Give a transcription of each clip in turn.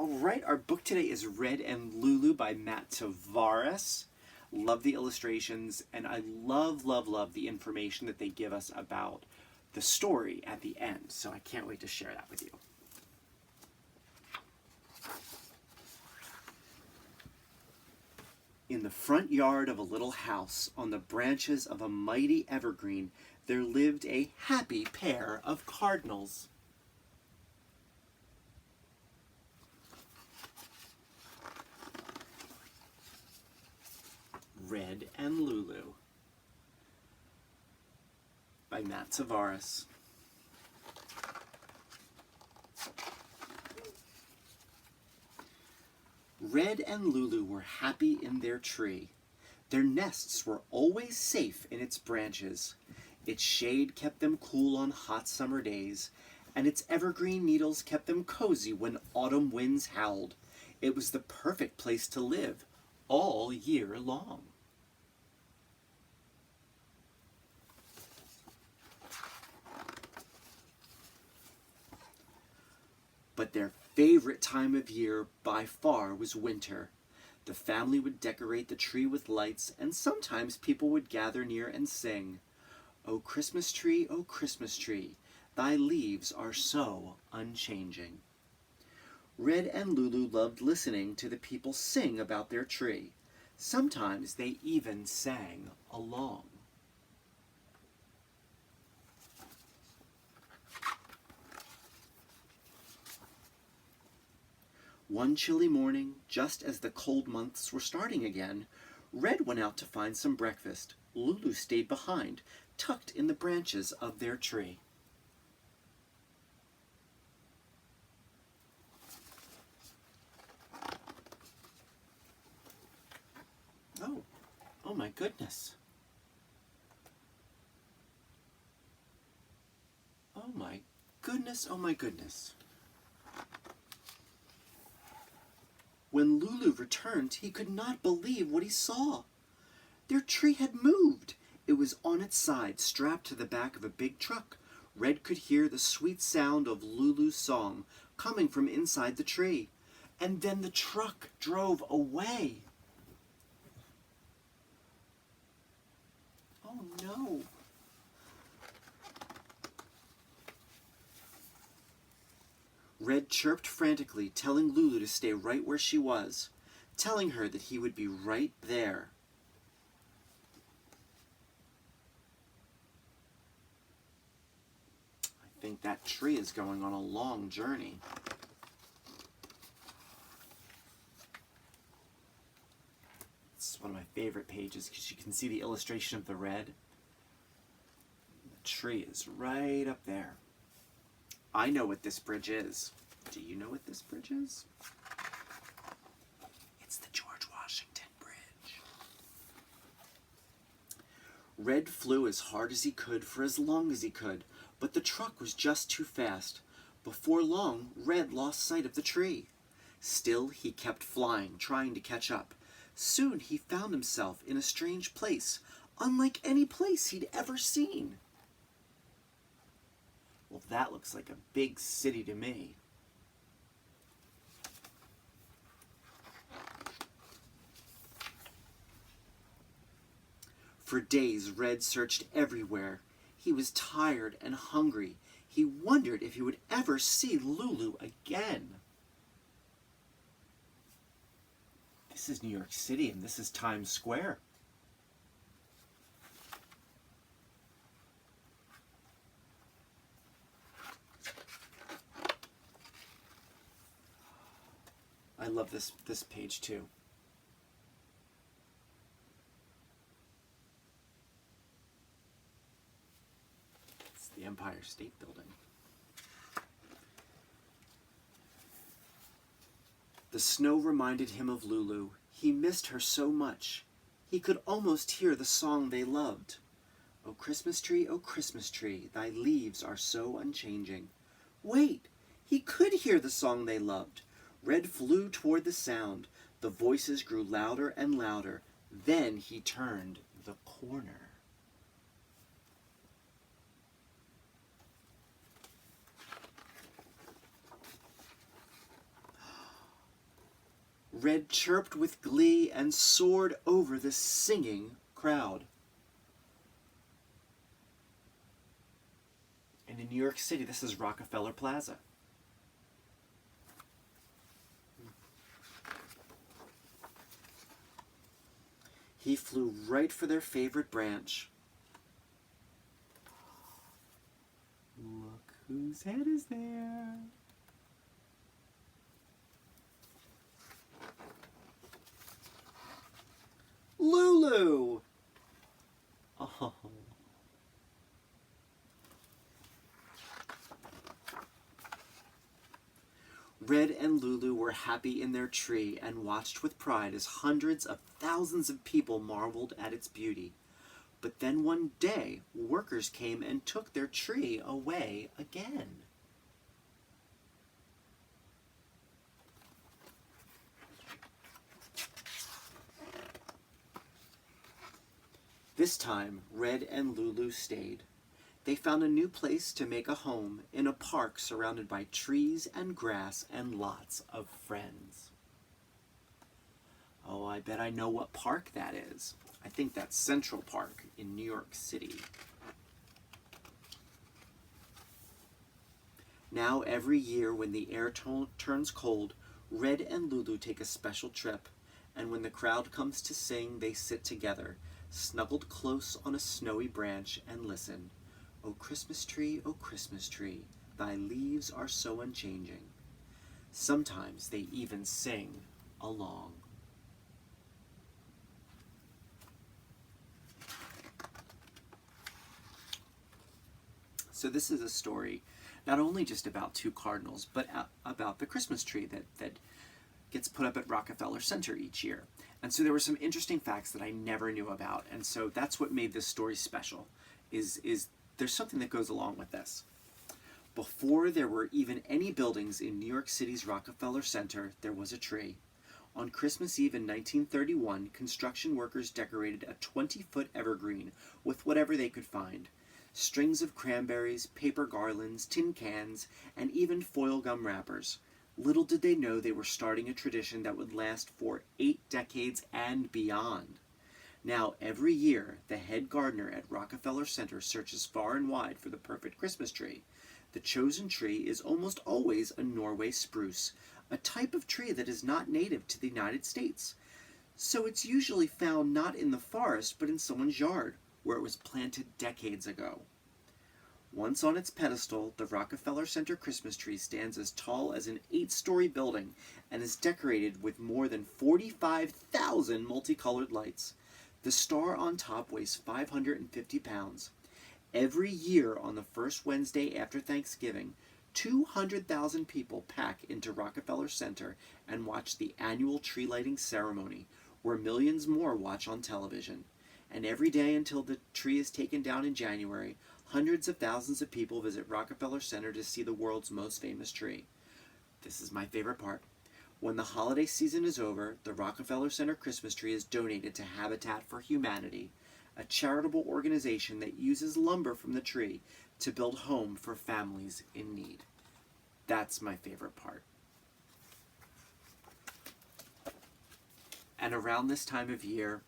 All right, our book today is Red and Lulu by Matt Tavares. Love the illustrations, and I love, love, love the information that they give us about the story at the end. So I can't wait to share that with you. In the front yard of a little house, on the branches of a mighty evergreen, there lived a happy pair of cardinals. Red and Lulu by Matt Tavares. Red and Lulu were happy in their tree. Their nests were always safe in its branches. Its shade kept them cool on hot summer days, and its evergreen needles kept them cozy when autumn winds howled. It was the perfect place to live all year long. But their favorite time of year by far was winter. The family would decorate the tree with lights, and sometimes people would gather near and sing, "O Christmas tree, thy leaves are so unchanging." Red and Lulu loved listening to the people sing about their tree. Sometimes they even sang along. One chilly morning, just as the cold months were starting again, Red went out to find some breakfast. Lulu stayed behind, tucked in the branches of their tree. Oh my goodness. Oh my goodness, oh my goodness. When Lulu returned, he could not believe what he saw. Their tree had moved. It was on its side, strapped to the back of a big truck. Red could hear the sweet sound of Lulu's song coming from inside the tree. And then the truck drove away. Oh no. Red chirped frantically, telling Lulu to stay right where she was, telling her that he would be right there. I think that tree is going on a long journey. It's one of my favorite pages because you can see the illustration of the red. The tree is right up there. I know what this bridge is. Do you know what this bridge is? It's the George Washington Bridge. Red flew as hard as he could for as long as he could, but the truck was just too fast. Before long, Red lost sight of the tree. Still, he kept flying, trying to catch up. Soon he found himself in a strange place, unlike any place he'd ever seen. Well, that looks like a big city to me. For days, Red searched everywhere. He was tired and hungry. He wondered if he would ever see Lulu again. This is New York City, and this is Times Square. I love this page too. It's the Empire State Building. The snow reminded him of Lulu. He missed her so much. He could almost hear the song they loved. "O Christmas tree, thy leaves are so unchanging." Wait, he could hear the song they loved. Red flew toward the sound. The voices grew louder and louder. Then he turned the corner. Red chirped with glee and soared over the singing crowd. And in New York City, this is Rockefeller Plaza. He flew right for their favorite branch. Look whose head is there. Lulu! Oh. Red and Lulu were happy in their tree and watched with pride as hundreds of thousands of people marveled at its beauty. But then one day, workers came and took their tree away again. This time, Red and Lulu stayed. They found a new place to make a home in a park surrounded by trees and grass and lots of friends. Oh, I bet I know what park that is. I think that's Central Park in New York City. Now every year when the air turns cold, Red and Lulu take a special trip, and when the crowd comes to sing, they sit together, snuggled close on a snowy branch, and listen. O Christmas tree, thy leaves are so unchanging. Sometimes they even sing along. So this is a story not only just about two cardinals, but about the Christmas tree that gets put up at Rockefeller Center each year. And so there were some interesting facts that I never knew about, and so that's what made this story special, is there's something that goes along with this. Before there were even any buildings in New York City's Rockefeller Center, there was a tree. On Christmas Eve in 1931, construction workers decorated a 20-foot evergreen with whatever they could find. Strings of cranberries, paper garlands, tin cans, and even foil gum wrappers. Little did they know they were starting a tradition that would last for 8 decades and beyond. Now, every year, the head gardener at Rockefeller Center searches far and wide for the perfect Christmas tree. The chosen tree is almost always a Norway spruce, a type of tree that is not native to the United States. So it's usually found not in the forest, but in someone's yard, where it was planted decades ago. Once on its pedestal, the Rockefeller Center Christmas tree stands as tall as an 8-story building and is decorated with more than 45,000 multicolored lights. The star on top weighs 550 pounds. Every year on the first Wednesday after Thanksgiving, 200,000 people pack into Rockefeller Center and watch the annual tree lighting ceremony, where millions more watch on television. And every day until the tree is taken down in January, hundreds of thousands of people visit Rockefeller Center to see the world's most famous tree. This is my favorite part. When the holiday season is over, the Rockefeller Center Christmas tree is donated to Habitat for Humanity, a charitable organization that uses lumber from the tree to build homes for families in need. That's my favorite part. And around this time of year,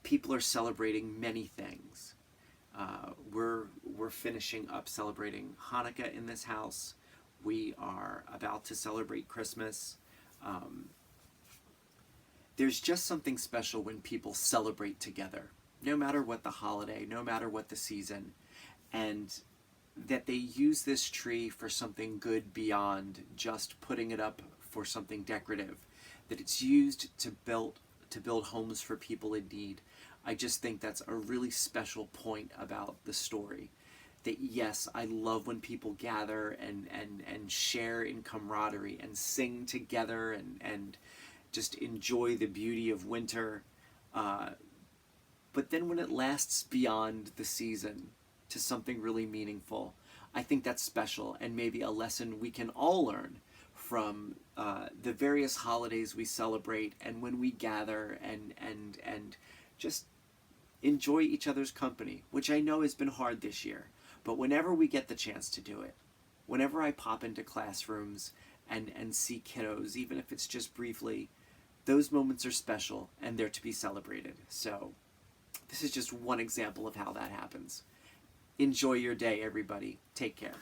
people are celebrating many things. We're finishing up celebrating Hanukkah in this house. We are about to celebrate Christmas. There's just something special when people celebrate together, no matter what the holiday, no matter what the season, and that they use this tree for something good beyond just putting it up for something decorative, that it's used to build homes for people in need. I just think that's a really special point about the story. That yes, I love when people gather and share in camaraderie and sing together and just enjoy the beauty of winter. But then when it lasts beyond the season to something really meaningful, I think that's special and maybe a lesson we can all learn from the various holidays we celebrate and when we gather and just enjoy each other's company, which I know has been hard this year. But whenever we get the chance to do it, whenever I pop into classrooms and see kiddos, even if it's just briefly. Those moments are special and they're to be celebrated. So this is just one example of how that happens. Enjoy your day, everybody. Take care.